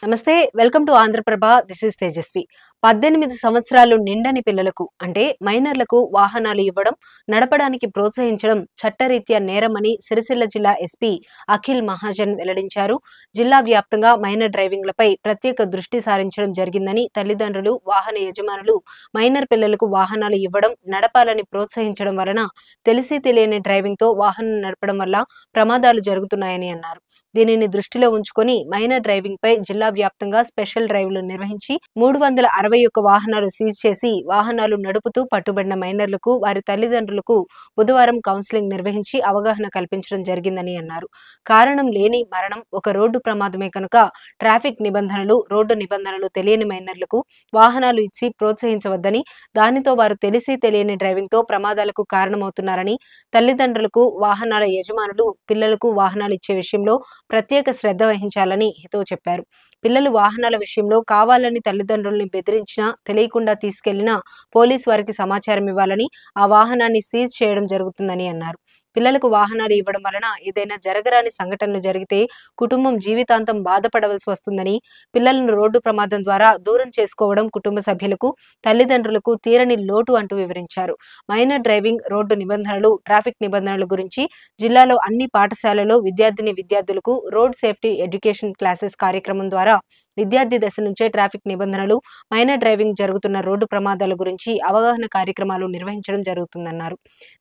నమస్తే welcome to Andhra Prabha this is Tejaswi 18 సంవత్సరాలు నిండని పిల్లలకు అంటే మైనర్లకు వాహనాలు ఇవ్వడం నడపడానికి ప్రోత్సహించడం చట్టరీత్యా నేరమని సిరిసిల్ల జిల్లా ఎస్పీ అఖిల్ మహాజన్ వెల్లడించారు. జిల్లా వ్యాప్తంగా మైనర్ డ్రైవింగ్లపై ప్రత్యేక దృష్టి సారించడం జరిగిందని తెలియదండ్రులు వాహన యజమానులు మైనర్ పిల్లలకు వాహనాలు ఇవ్వడం నడపాలని ప్రోత్సహించడం వలన తెలిసి తెలియని డ్రైవింగ్ తో వాహనం నడపడం వల్ల ప్రమాదాలు జరుగుతున్నాయని అన్నారు. దీనిని దృష్టిలో ఉంచుకొని మైనర్ డ్రైవింగ్ పై జిల్లా వ్యాప్తంగా స్పెషల్ డ్రైవ్లు నిర్వహించి 361 వాహనాలు సీజ్ చేసి వాహనాలు నడుపుతూ పట్టుబడిన మైనర్లకు వారి తల్లిదండ్రులకు బుధవారం కౌన్సిలింగ్ నిర్వహించి అవగాహన కల్పించడం జరిగిందని అన్నారు. కారణం లేని మరణం ఒక రోడ్డు ప్రమాదమే కనుక ట్రాఫిక్ నిబంధనలు రోడ్డు నిబంధనలు తెలియని మైనర్లకు వాహనాలు ఇచ్చి ప్రోత్సహించవద్దని, దానితో వారు తెలిసి తెలియని డ్రైవింగ్ తో ప్రమాదాలకు కారణమవుతున్నారని, తల్లిదండ్రులకు వాహనాల యజమానులు పిల్లలకు వాహనాలు ఇచ్చే విషయంలో ప్రత్యేక శ్రద్ధ వహించాలని హితవు చెప్పారు. పిల్లలు వాహనాల విషయంలో కావాలని తల్లిదండ్రుల్ని బెదిరించినా తెలియకుండా తీసుకెళ్లినా పోలీసు వారికి సమాచారం ఇవ్వాలని, ఆ వాహనాన్ని సీజ్ చేయడం జరుగుతుందని అన్నారు. పిల్లలకు వాహనాలు ఇవ్వడం వలన ఏదైనా జరగరాని సంఘటనలు జరిగితే కుటుంబం జీవితాంతం బాధపడవలసి వస్తుందని, పిల్లలను రోడ్డు ప్రమాదం ద్వారా దూరం చేసుకోవడం కుటుంబ సభ్యులకు తల్లిదండ్రులకు తీరని లోటు అంటూ వివరించారు. మైనర్ డ్రైవింగ్ రోడ్డు నిబంధనలు ట్రాఫిక్ నిబంధనల గురించి జిల్లాలో అన్ని పాఠశాలలో విద్యార్థులకు రోడ్ సేఫ్టీ ఎడ్యుకేషన్ క్లాసెస్ కార్యక్రమం ద్వారా విద్యార్థి దశ నుంచే ట్రాఫిక్ నిబంధనలు మైనర్ డ్రైవింగ్ జరుగుతున్న రోడ్డు ప్రమాదాల గురించి అవగాహన కార్యక్రమాలు నిర్వహించడం జరుగుతుందన్నారు.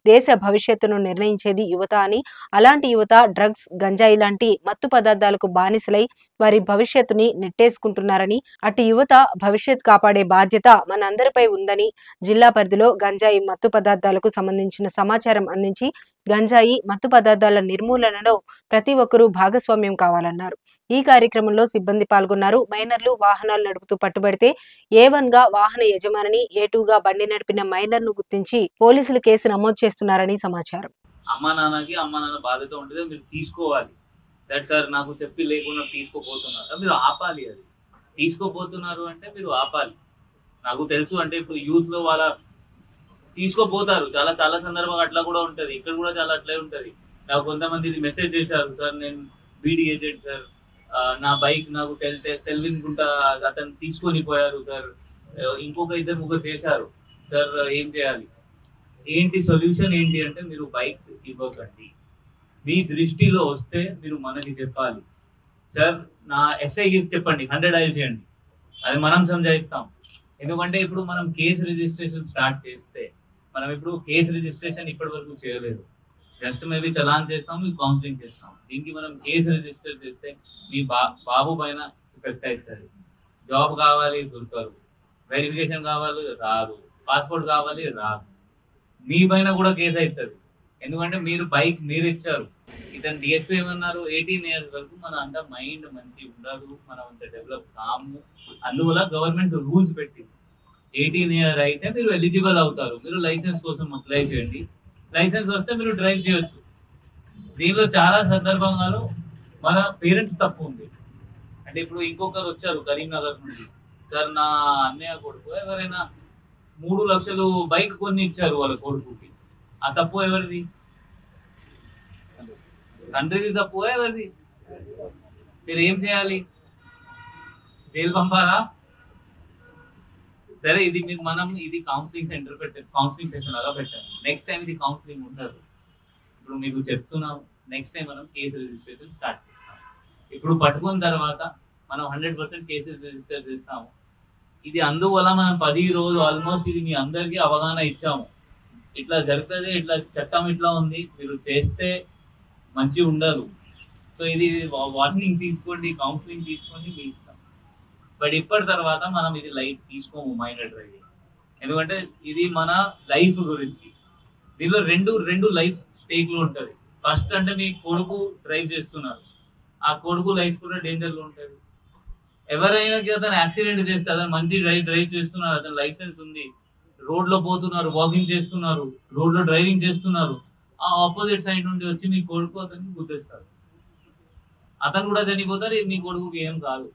దేశ భవిష్యత్తును నిర్ణయించేది యువత అని, అలాంటి యువత డ్రగ్స్ గంజాయి లాంటి మత్తు పదార్థాలకు బానిసలై వారి భవిష్యత్తుని నెట్టేసుకుంటున్నారని, అటు యువత భవిష్యత్ కాపాడే బాధ్యత మనందరిపై ఉందని, జిల్లా పరిధిలో గంజాయి మత్తు పదార్థాలకు సంబంధించిన సమాచారం అందించి గంజాయి మత్తు పదార్థాల నిర్మూలనలో ప్రతి ఒక్కరూ భాగస్వామ్యం కావాలన్నారు. ఈ కార్యక్రమంలో సిబ్బంది పాల్గొన్నారు. మైనర్లు వాహనాలు నడుపుతూ పట్టుబడితే A1 గా వాహన యజమానిని, A2 గా బండి నడిపిన మైనర్ ను గుర్తించి పోలీసులు కేసు నమోదు చేస్తున్నారని సమాచారం. అమ్మా నాన్న బాధ్యత ఉంటుంది, మీరు తీసుకోవాలి. దట్ సార్ నాకు చెప్పి లేకుండా తీసుకోపోతున్నారు, మీరు ఆపాలి. అది తీసుకోపోతున్నారు అంటే మీరు ఆపాలి. నాకు తెలుసు అంటే ఇప్పుడు యూత్ లో వాళ్ళ తీసుకోపోతారు, చాలా చాలా సందర్భంగా అట్లా కూడా ఉంటది. ఇక్కడ కూడా చాలా అట్లే ఉంటది. నాకు కొంతమంది ఇది మెసేజ్ చేశారు, సార్ నేను బీడీ ఏజెంట్ సార్, నా బైక్ నాకు తెలియకుండా అతను తీసుకొని పోయారు సార్, ఇంకొక ఇద్దరు ముగ్గురు చేశారు సార్, ఏం చేయాలి, ఏంటి సొల్యూషన్ ఏంటి అంటే మీరు బైక్స్ ఇవ్వకండి. మీ దృష్టిలో వస్తే మీరు మనకి చెప్పాలి, సార్ నా ఎస్ఐ చెప్పండి, 100 డయల్ చేయండి, అది మనం సంజాయిస్తాం. ఎందుకంటే ఇప్పుడు మనం కేసు రిజిస్ట్రేషన్ స్టార్ట్ చేస్తే, మనం ఇప్పుడు కేసు రిజిస్ట్రేషన్ ఇప్పటి వరకు చేయలేదు, జస్ట్ మేబీ చలాన్ చేస్తాం, మీకు కౌన్సిలింగ్ చేస్తాం. దీనికి మనం కేసు రిజిస్టర్ చేస్తే మీ బాబు పైన ఎఫెక్ట్ అవుతుంది. జాబ్ కావాలి దొరకరు, వెరిఫికేషన్ కావాలి రాదు, పాస్పోర్ట్ కావాలి రాదు, మీ పైన కూడా కేసు అవుతుంది. ఎందుకంటే మీరు బైక్ మీరు ఇచ్చారు. ఇతను డిఎస్పీ ఏమన్నారు, 18 years వరకు మన అంత మైండ్ మంచి ఉండదు, మనం అంత డెవలప్ కాము. అందువల్ల గవర్నమెంట్ రూల్స్ పెట్టింది, 18 years అయితే మీరు ఎలిజిబుల్ అవుతారు, మీరు లైసెన్స్ కోసం అప్లై చేయండి, లైసెన్స్ వస్తే మీరు డ్రైవ్ చేయొచ్చు. దీనిలో చాలా సందర్భాలలో మన పేరెంట్స్ తప్పు ఉంది. అంటే ఇప్పుడు ఇంకొకరు వచ్చారు కరీంనగర్ నుండి, సార్ నా అన్నయ్య కొడుకు ఎవరైనా 3 లక్షలు బైక్ కొని ఇచ్చారు వాళ్ళ కొడుకుకి, ఆ తప్పు ఎవరిది? తండ్రిది తప్పు ఎవరిది? మీరు ఏం చేయాలి? జైలు పంపాలా? సరే, ఇది మీకు ఇది కౌన్సిలింగ్ సెంటర్ కౌన్సిలింగ్ సెషన్ లాగా పెట్టాము. నెక్స్ట్ టైం ఇది కౌన్సిలింగ్ ఉండదు. ఇప్పుడు మీకు చెప్తున్నాం, నెక్స్ట్ టైం మనం కేసు రిజిస్ట్రేషన్ స్టార్ట్ చేస్తాం. ఇప్పుడు పట్టుకున్న తర్వాత మనం 100% కేసెస్ రిజిస్టర్ చేస్తాము. ఇది అందువల్ల మనం 10 రోజులు ఆల్మోస్ట్ ఇది మీ అందరికీ అవగాహన ఇచ్చాము, ఇట్లా జరుగుతుంది, ఇట్లా చట్టం ఇట్లా ఉంది, మీరు చేస్తే మంచి ఉండదు. సో ఇది వార్నింగ్ తీసుకోండి, కౌన్సిలింగ్ తీసుకోండి, మీ ఇష్టం. బట్ ఇప్పటి తర్వాత మనం ఇది లైఫ్ తీసుకోము మైనర్ డ్రైవింగ్, ఎందుకంటే ఇది మన లైఫ్ గురించి. దీనిలో రెండు లైఫ్ స్టేక్లు ఉంటుంది. ఫస్ట్ అంటే మీ కొడుకు డ్రైవ్ చేస్తున్నారు, ఆ కొడుకు లైఫ్ కూడా డేంజర్లో ఉంటుంది. ఎవరైనా అతను యాక్సిడెంట్ చేస్తే, అతను మంచి డ్రైవ్ చేస్తున్నారు, అతను లైసెన్స్ ఉంది, రోడ్లో పోతున్నారు, వాకింగ్ చేస్తున్నారు, రోడ్లో డ్రైవింగ్ చేస్తున్నారు, ఆ ఆపోజిట్ సైడ్ నుండి వచ్చి మీ కొడుకు అతన్ని గుద్దేస్తారు, అతను కూడా చనిపోతారు, మీ కొడుకుకి ఏం కాదు.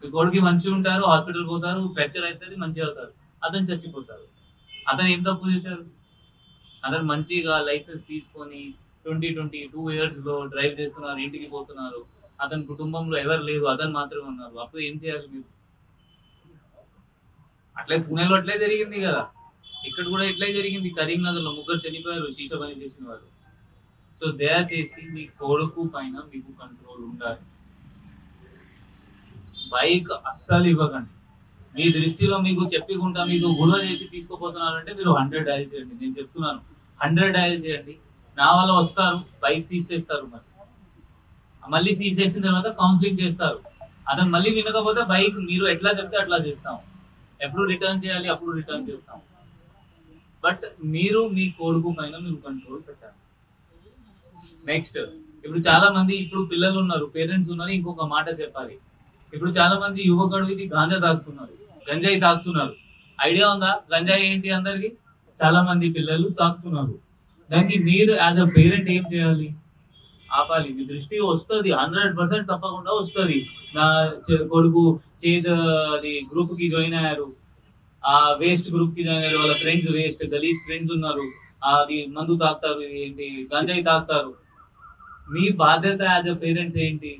మీ కొడుకు మంచిగా ఉంటారు, హాస్పిటల్ పోతారు, ఫ్రాక్చర్ అవుతుంది, మంచిగా అవుతారు, అతను చచ్చిపోతారు. అతను ఏం తప్పు చేశారు? అతను మంచిగా లైసెన్స్ తీసుకొని 22 years లో డ్రైవ్ చేస్తున్నారు, ఇంటికి పోతున్నారు, అతని కుటుంబంలో ఎవరు లేదు, అతను మాత్రమే ఉన్నారు, అప్పుడు ఏం చేయాలి మీరు? అట్లే పూణేలో అట్లే జరిగింది కదా, ఇక్కడ కూడా ఇట్లే జరిగింది. కరీంనగర్లో 3 చనిపోయారు శీష పని చేసిన వాళ్ళు. సో దయచేసి మీ కొడుకు పైన మీకు కంట్రోల్ ఉండాలి. బైక్ అస్సలు ఇవ్వకండి. మీ దృష్టిలో మీకు చెప్పుకుంటా మీకు గొడవ చేసి తీసుకుపోతున్నారంటే మీరు 100 డయల్ చేయండి. నేను చెప్తున్నాను, 100 డయల్ చేయండి. నా వల్ల వస్తారు, బైక్ సీజ్ చేస్తారు, మళ్ళీ సీజ్ చేసిన తర్వాత కౌన్సిలింగ్ చేస్తారు. అతను మళ్ళీ వినకపోతే బైక్ మీరు ఎట్లా చెప్తే అట్లా చేస్తాం. ఎప్పుడు రిటర్న్ చేయాలి అప్పుడు రిటర్న్ చేస్తాం. బట్ మీరు మీ కొడుకు పైన మీరు కంట్రోల్ పెట్టాలి. నెక్స్ట్, ఇప్పుడు చాలా మంది ఇప్పుడు పిల్లలు ఉన్నారు, పేరెంట్స్ ఉన్నారు. ఇంకొక మాట చెప్పాలి. ఇప్పుడు చాలా మంది యువకుడు ఇది గాంజా తాగుతున్నారు, గంజాయి తాగుతున్నారు. ఐడియా ఉందా గంజాయి ఏంటి? అందరికి చాలా మంది పిల్లలు తాగుతున్నారు. దానికి మీరు యాజ్ అ పేరెంట్ ఏం చేయాలి? ఆపాలి. మీ దృష్టి వస్తుంది, 100% తప్పకుండా వస్తుంది. నా కొడుకు అది గ్రూప్ కి జాయిన్ అయ్యారు, ఆ వేస్ట్ గ్రూప్ కి జాయిన్ అయ్యారు, వాళ్ళ ఫ్రెండ్స్ వేస్ట్ గలీజ్ ఫ్రెండ్స్ ఉన్నారు, అది మందు తాగుతారు, ఏంటి గంజాయి తాగుతారు. మీ బాధ్యత యాజ్ అ పేరెంట్స్ ఏంటి?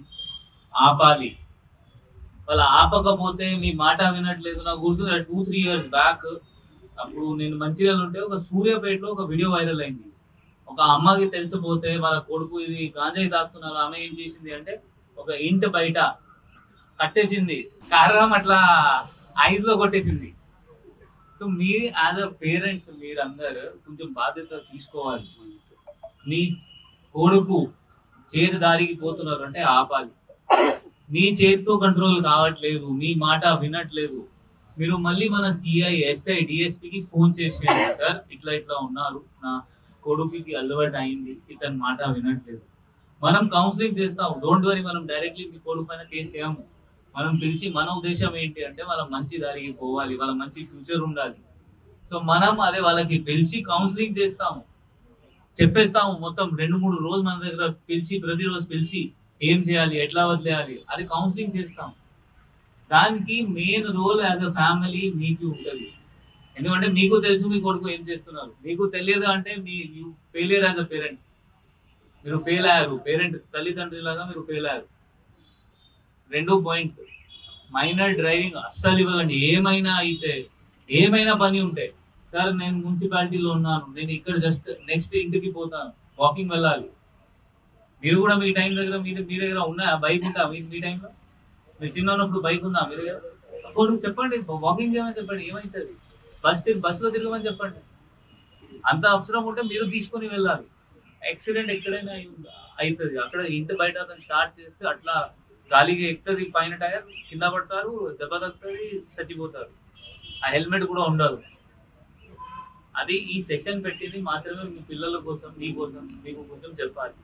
ఆపాలి. వాళ్ళు ఆపకపోతే మీ మాట వినట్లేదు. నాకు గుర్తుంది 2-3 years బ్యాక్, అప్పుడు నేను మంచిర్యాల ఉంటే ఒక సూర్యాపేటలో ఒక వీడియో వైరల్ అయింది. ఒక అమ్మకి తెలిసిపోతే వాళ్ళ కొడుకు ఇది గాంజాయి తాగుతున్నారు, ఆమె ఏం చేసింది అంటే ఒక ఇంటి బయట కట్టేసింది, కారణం అట్లా ఐజ్ లో కొట్టేసింది. సో మీరు యాజ్ అ పేరెంట్స్ మీరందరూ కొంచెం బాధ్యత తీసుకోవాలి. మీ కొడుకు చేతి దారికి పోతున్నారు అంటే ఆపాలి. మీ చేతితో కంట్రోల్ కావట్లేదు, మీ మాట వినట్లేదు, మీరు మళ్ళీ మన సిఐ, ఎస్ఐ, డిఎస్పీకి ఫోన్ చేసేయండి. సార్ ఇట్లా ఇట్లా ఉన్నారు, నా కొడుకుకి అలవాటు అయింది, ఇతని మాట వినట్లేదు. మనం కౌన్సిలింగ్ చేస్తాం. డోంట్ వరీ, మనం డైరెక్ట్లీ మీ కొడుకు పైన కేసు చేయము. మనం పిలిచి మన ఉద్దేశం ఏంటి అంటే వాళ్ళ మంచి దారికి పోవాలి, వాళ్ళ మంచి ఫ్యూచర్ ఉండాలి. సో మనం అదే వాళ్ళకి పిలిచి కౌన్సిలింగ్ చేస్తాము, చెప్పేస్తాము మొత్తం. 2-3 రోజులు మన దగ్గర పిలిచి, ప్రతిరోజు పిలిచి ఏం చేయాలి, ఎట్లా వదిలేయాలి, అది కౌన్సిలింగ్ చేస్తాం. దానికి main role as a family మీకు ఉంటుంది. ఎందుకంటే మీకు తెలుసు మీ కొడుకు ఏం చేస్తున్నారు. మీకు తెలియదు అంటే మీ ఫెయిలియర్ యాజ్ అ పేరెంట్. మీరు ఫెయిల్ అయ్యారు, పేరెంట్ తల్లిదండ్రుల లాగా మీరు ఫెయిల్ అయ్యారు. 2 పాయింట్స్, మైనర్ డ్రైవింగ్ అస్సలు ఇవ్వకండి. ఏమైనా అయితే, ఏమైనా పని ఉంటే, సార్ నేను మున్సిపాలిటీలో ఉన్నాను, నేను ఇక్కడ జస్ట్ నెక్స్ట్ ఇంటికి పోతాను, వాకింగ్ వెళ్ళాలి. మీరు కూడా మీ టైం దగ్గర మీ దగ్గర ఉన్న బైక్ ఉందా? మీ టైంలో మీరు చిన్న ఉన్నప్పుడు బైక్ ఉందా మీ దగ్గర? అప్పుడు చెప్పండి, వాకింగ్ చేయమని చెప్పండి, ఏమవుతుంది? బస్సులో తిరగమని చెప్పండి. అంత అవసరం ఉంటే మీరు తీసుకొని వెళ్ళాలి. యాక్సిడెంట్ ఎక్కడైనా అవుతుంది, అక్కడ ఇంటి బయట అతను స్టార్ట్ చేస్తే అట్లా గాలిగా ఎక్కుతుంది, పైన టైర్ కింద పడతారు, దెబ్బ తగ్గుతుంది, చచ్చిపోతారు. ఆ హెల్మెట్ కూడా ఉండదు. అది ఈ సెషన్ పెట్టింది మాత్రమే మీ పిల్లల కోసం, మీ కోసం, మీకు కొంచెం చెప్పాలి.